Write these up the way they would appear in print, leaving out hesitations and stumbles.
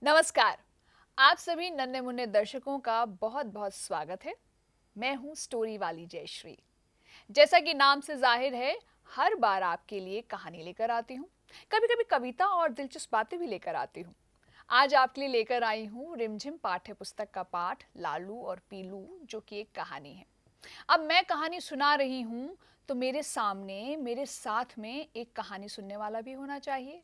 नमस्कार। आप सभी नन्हे मुन्ने दर्शकों का बहुत बहुत स्वागत है। मैं हूं स्टोरी वाली जयश्री। जैसा कि नाम से जाहिर है, हर बार आपके लिए कहानी लेकर आती हूं। कभी कभी कविता और दिलचस्प बातें भी लेकर आती हूं। आज आपके लिए लेकर आई हूं रिमझिम पाठ्य पुस्तक का पाठ लालू और पीलू, जो कि एक कहानी है। अब मैं कहानी सुना रही हूं तो मेरे सामने, मेरे साथ में एक कहानी सुनने वाला भी होना चाहिए।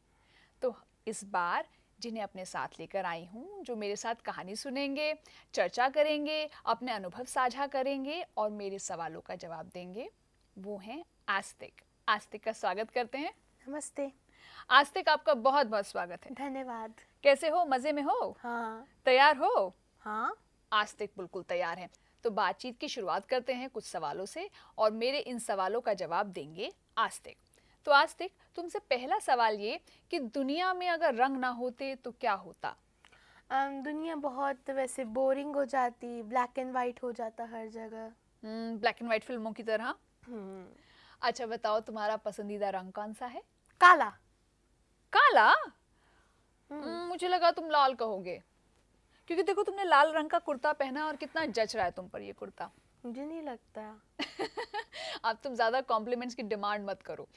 तो इस बार जिन्हें अपने साथ लेकर आई हूँ, जो मेरे साथ कहानी सुनेंगे, चर्चा करेंगे, अपने अनुभव साझा करेंगे और मेरे सवालों का जवाब देंगे, वो हैं आस्तिक। आस्तिक का स्वागत करते हैं। नमस्ते। आस्तिक, आपका बहुत बहुत स्वागत है। धन्यवाद। कैसे हो? मजे में हो? हाँ। तैयार हो? हाँ। आस्तिक बिल्कुल तैयार है। तो बातचीत की शुरुआत करते हैं कुछ सवालों से और मेरे इन सवालों का जवाब देंगे आस्तिक। तो आस्तिक, तुमसे पहला सवाल ये कि दुनिया में अगर रंग ना होते तो क्या होता? दुनिया बहुत वैसे बोरिंग हो जाती, ब्लैक एंड वाइट हो जाता हर जगह। ब्लैक एंड व्हाइट फिल्मों की तरह। हम्म। अच्छा बताओ, तुम्हारा पसंदीदा रंग कौन सा है? काला। काला? हम्म। मुझे लगा तुम लाल कहोगे, क्योंकि देखो तुमने लाल रंग का कुर्ता पहना और कितना जच रहा है तुम पर ये कुर्ता। मुझे नहीं लगता। अब तुम ज्यादा कॉम्प्लीमेंट्स की डिमांड मत करो।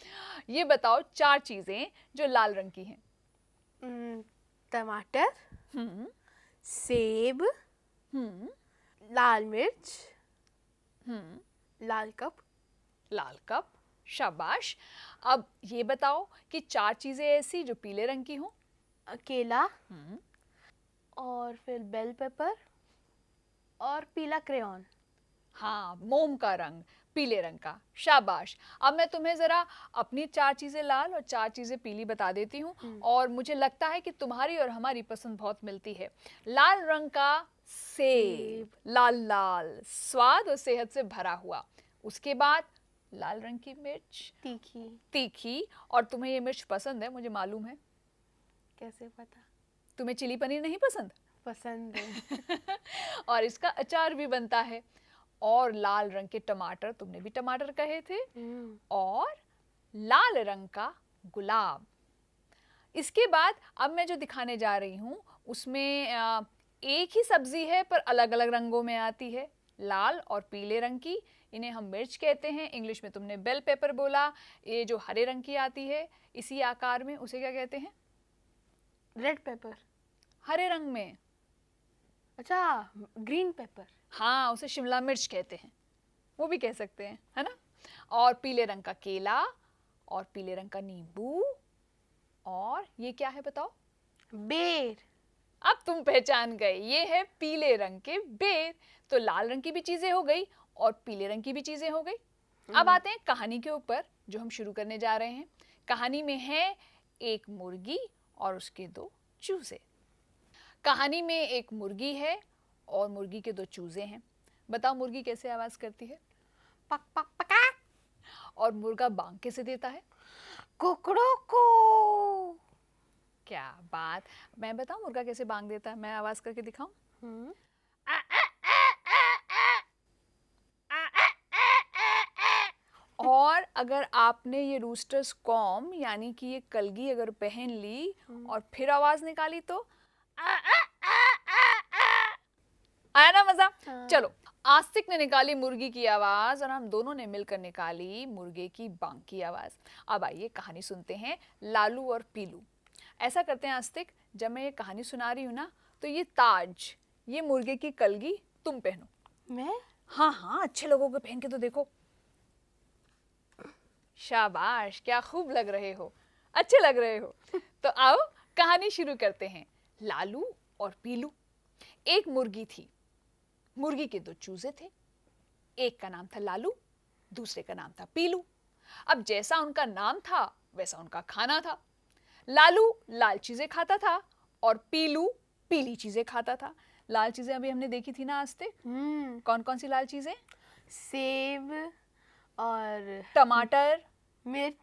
ये बताओ चार चीजें जो लाल रंग की हैं। टमाटर, हम्म। सेब, हम्म। लाल मिर्च, हम्म। लाल कप। लाल कप। शाबाश। अब ये बताओ कि चार चीजें ऐसी जो पीले रंग की हों। केला हम्म। और फिर बेल पेपर और पीला क्रेयॉन। हाँ, मोम का रंग, पीले रंग का। शाबाश। अब मैं तुम्हें जरा अपनी चार चीजें लाल और चार चीजें पीली बता देती हूँ और मुझे लगता है कि तुम्हारी और हमारी पसंद बहुत मिलती है। लाल रंग का सेब, लाल लाल, स्वाद और सेहत से भरा हुआ। उसके बाद लाल रंग की मिर्च, तीखी। तीखी। और तुम्हें ये मिर्च पसंद है, मुझे मालूम है। कैसे पता? तुम्हें चिली पनीर नहीं पसंद? पसंद है। और इसका अचार भी बनता है। और लाल रंग के टमाटर, तुमने भी टमाटर कहे थे। और लाल रंग का गुलाब। इसके बाद अब मैं जो दिखाने जा रही हूँ उसमें एक ही सब्जी है पर अलग अलग रंगों में आती है, लाल और पीले रंग की। इन्हें हम मिर्च कहते हैं। इंग्लिश में तुमने बेल पेपर बोला। ये जो हरे रंग की आती है इसी आकार में, उसे क्या कहते हैं? Red pepper. हरे रंग में। अच्छा, ग्रीन पेपर। हाँ, उसे शिमला मिर्च कहते हैं, वो भी कह सकते हैं, है ना। और पीले रंग का केला और पीले रंग का नींबू। और ये क्या है बताओ? बेर। अब तुम पहचान गए, ये है पीले रंग के बेर। तो लाल रंग की भी चीजें हो गई और पीले रंग की भी चीजें हो गई। अब आते हैं कहानी के ऊपर जो हम शुरू करने जा रहे हैं। कहानी में है एक मुर्गी और उसके दो चूजे। कहानी में एक मुर्गी है और मुर्गी के दो चूजे हैं। बताओ मुर्गी कैसे आवाज करती है? पक पक पका। और मुर्गा बांग कैसे देता है? कुकड़ों को। क्या बात! मैं बताऊं मुर्गा कैसे बांग देता है? मैं आवाज करके दिखाऊं? हम्म। और अगर आपने ये रूस्टर्स कॉम यानी कि ये कलगी अगर पहन ली और फिर आवाज निकाली तो आया ना मजा? हाँ। चलो, आस्तिक ने निकाली मुर्गी की आवाज और हम दोनों ने मिलकर निकाली मुर्गे की बांग की आवाज। अब आइए कहानी सुनते हैं, लालू और पीलू। ऐसा करते हैं आस्तिक, जब मैं ये कहानी सुना रही हूँ ना तो ये ताज, ये मुर्गे की कलगी तुम पहनो। मैं? हाँ हाँ, अच्छे लोगों को पहन के तो देखो। शाबाश, क्या खूब लग रहे हो, अच्छे लग रहे हो। तो आओ कहानी शुरू करते हैं। लालू और पीलू। एक मुर्गी थी। मुर्गी के दो चूजे थे। एक का नाम था लालू, दूसरे का नाम था पीलू। अब जैसा उनका नाम था वैसा उनका खाना था। लालू लाल चीजें खाता था और पीलू पीली चीजें खाता था। लाल चीजें अभी हमने देखी थी ना आस्ते? कौन कौन सी लाल चीजें? सेब और टमाटर, मिर्च,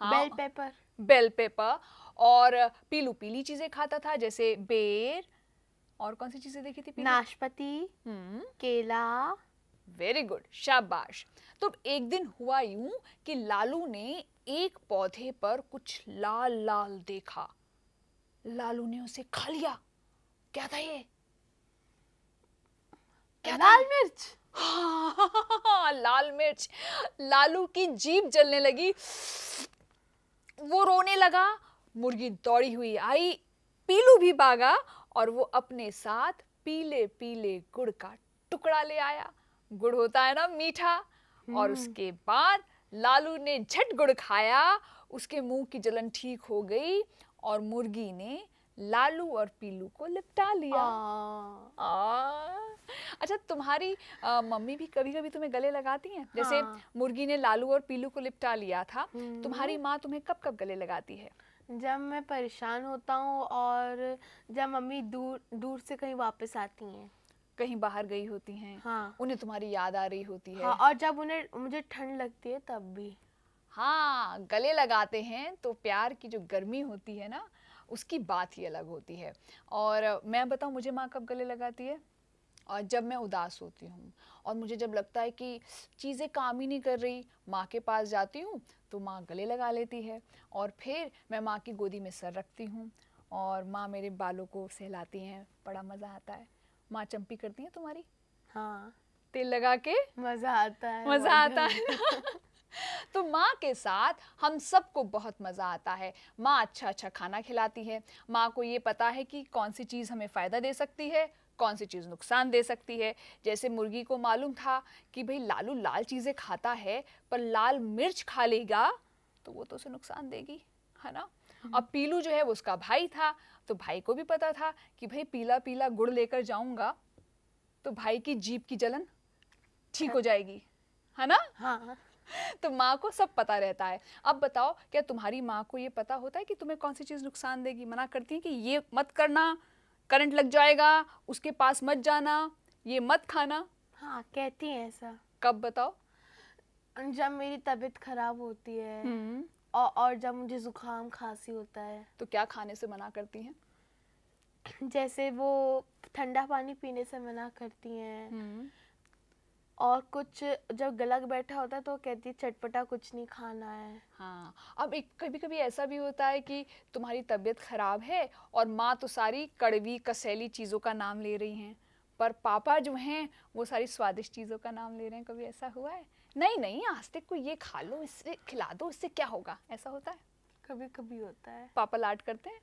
हाँ, बेल पेपर। Bell pepper. और पीलू पीली चीजें खाता था, जैसे बेर। और कौन सी चीजें देखी थी पीलू? नाशपाती, केला। वेरी गुड, शाबाश। तो एक दिन हुआ यूं कि लालू ने एक पौधे पर कुछ लाल लाल देखा। लालू ने उसे खा लिया। क्या था ये? क्या था? लाल मिर्च। हाँ, लाल मिर्च। लालू की जीभ जलने लगी, वो रोने लगा। मुर्गी दौड़ी हुई आई, पीलू भी भागा और वो अपने साथ पीले पीले गुड़ का टुकड़ा ले आया। गुड़ होता है ना मीठा। और उसके बाद लालू ने झट गुड़ खाया, उसके मुंह की जलन ठीक हो गई और मुर्गी ने लालू और पीलू को लिपटा लिया। अच्छा, तुम्हारी मम्मी भी कभी कभी तुम्हें गले लगाती हैं? जैसे हाँ। मुर्गी ने लालू और पीलू को लिपटा लिया था, तुम्हारी माँ तुम्हें कब कब गले लगाती है? जब मैं परेशान होता हूँ और जब मम्मी दूर दूर से कहीं वापस आती हैं। कहीं बाहर गई होती हैं, हाँ। उन्हें तुम्हारी याद आ रही होती है। हाँ, और जब उन्हें मुझे ठंड लगती है तब भी। हाँ, गले लगाते हैं तो प्यार की जो गर्मी होती है ना, उसकी बात ही अलग होती है। और मैं बताऊँ मुझे माँ कब गले लगाती है? और जब मैं उदास होती हूँ और मुझे जब लगता है कि चीज़ें काम ही नहीं कर रही, माँ के पास जाती हूँ तो माँ गले लगा लेती है और फिर मैं माँ की गोदी में सर रखती हूँ और माँ मेरे बालों को सहलाती हैं, बड़ा मज़ा आता है। माँ चंपी करती हैं तुम्हारी? हाँ, तेल लगा के मज़ा आता है। मज़ा आता है ना? तो माँ के साथ हम सबको बहुत मज़ा आता है। माँ अच्छा अच्छा खाना खिलाती है। माँ को ये पता है कि कौन सी चीज़ हमें फ़ायदा दे सकती है, कौन सी चीज़ नुकसान दे सकती है। जैसे मुर्गी को मालूम था कि भाई लालू लाल चीज़ें खाता है, पर लाल मिर्च खा लेगा तो वो तो उसे नुकसान देगी, है ना? अब पीलू जो है वो उसका भाई था, तो भाई को भी पता था कि भाई पीला पीला गुड़ लेकर जाऊंगा तो भाई की जीभ की जलन ठीक हो जाएगी, है ना? हाँ। तो माँ को सब पता रहता है। अब बताओ, क्या तुम्हारी माँ को ये पता होता है कि तुम्हें कौन सी चीज़ नुकसान देगी? मना करती है कि ये मत करना, करंट लग जाएगा, उसके पास मत जाना, ये मत खाना? हाँ, कहती हैं ऐसा। कब बताओ? जब मेरी तबीयत खराब होती है हम्म। और जब मुझे जुकाम खांसी होता है। तो क्या खाने से मना करती हैं? जैसे वो ठंडा पानी पीने से मना करती हैं और कुछ जब गला बैठा होता है तो कहती है चटपटा कुछ नहीं खाना है। हाँ, अब एक कभी कभी ऐसा भी होता है कि तुम्हारी तबीयत खराब है और माँ तो सारी कड़वी कसैली चीज़ों का नाम ले रही हैं, पर पापा जो हैं वो सारी स्वादिष्ट चीज़ों का नाम ले रहे हैं। कभी ऐसा हुआ है? नहीं नहीं, आस्तिक को ये खा लो, इससे खिला दो, इससे क्या होगा, ऐसा होता है? कभी कभी होता है। पापा लाड करते हैं।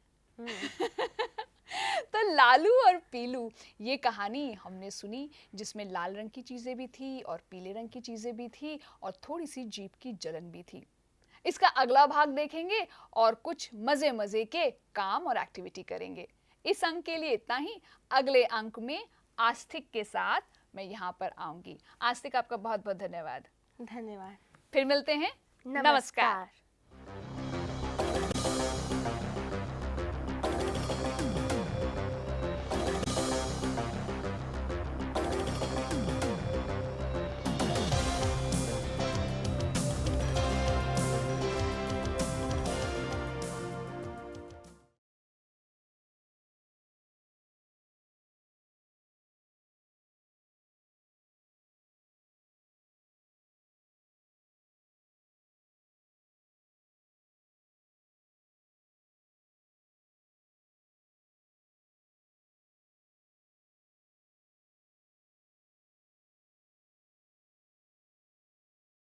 तो लालू और पीलू, ये कहानी हमने सुनी जिसमें लाल रंग की चीज़ें भी थी और पीले रंग की चीज़ें भी थी और थोड़ी सी जीभ की जलन भी थी। इसका अगला भाग देखेंगे और कुछ मज़े मज़े के काम और एक्टिविटी करेंगे। इस अंक के लिए इतना ही। अगले अंक में आस्तिक के साथ मैं यहाँ पर आऊँगी। आस्तिक, आपका बहुत बहुत धन्यवाद। धन्यवाद। फिर मिलते हैं। नमस्कार।